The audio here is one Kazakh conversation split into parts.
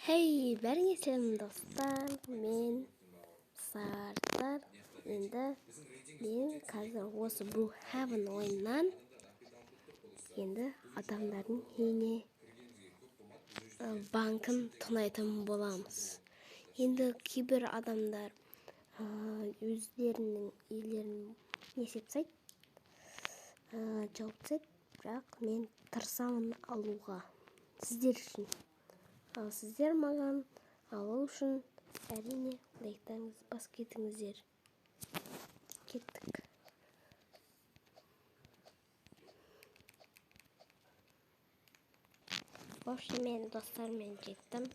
Hey, бәріңе сәлем достар, мен Сардар. Енді мен қазір осы Brookhaven ойыннан енді адамдардың үйіне банкын тонайтын боламыз. Енді кейбір адамдар өздерінің үйлерін несепсайды, жауып тастайды, бірақ мен тырысамын алуға сіздер үшін. Ал сіздер маған алу үшін әрине лайктарыңызды басып кетіңіздер. Кеттік. Вообще мен достармен жеттім.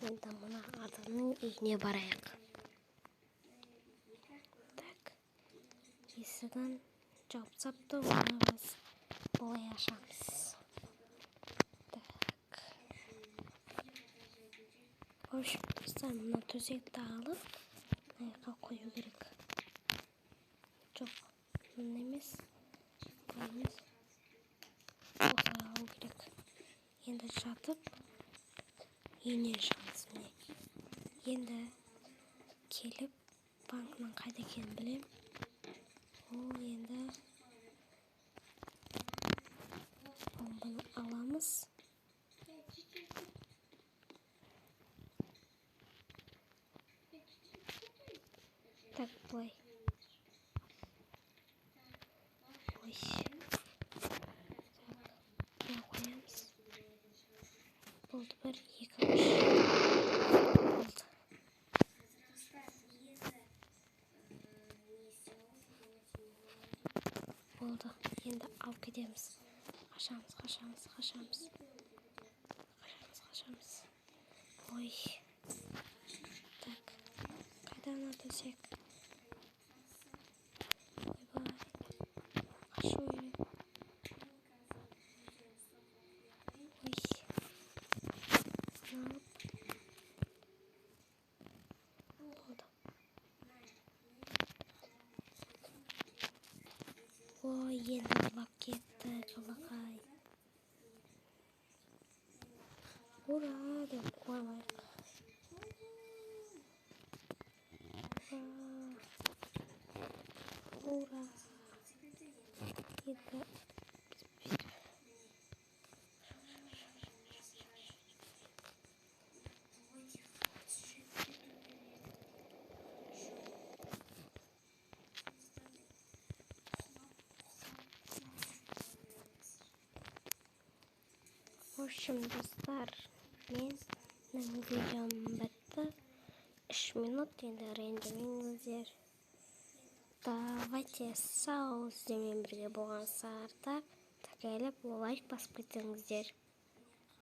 Енді мына адамның үйіне барайық. Так. Есігін жауып тастапты, оны біз былай ашамыз. В общем, достар, мына төсекті алып, аяққа қою керек. Жоқ, мына емес, бұл емес. Осылай алу керек. Енді жатып, үйінен шығамыз міне. Енді келіп, банкның қайда екенін білем. Ол енді бомбаны аламыз. Так, былай. Ой. Так, қоямыз. Болды, 1, 2, 3. Болды. Енді алып кетеміз. Қашамыз. Ой. Так. Қайда ана төсек? Ойбай. Қашу керек. Ой. Алып. Болды. Ой, енді құлап кетті, қалақай. Ура, деп қуанайық. Ура. Енді в общем, достар, менің видеом бітті. 3 минут енді ренжімеңіздер. Давайте сау, сіздермен бірге болған Сардар. Так әліп лайк басып кетіңіздер.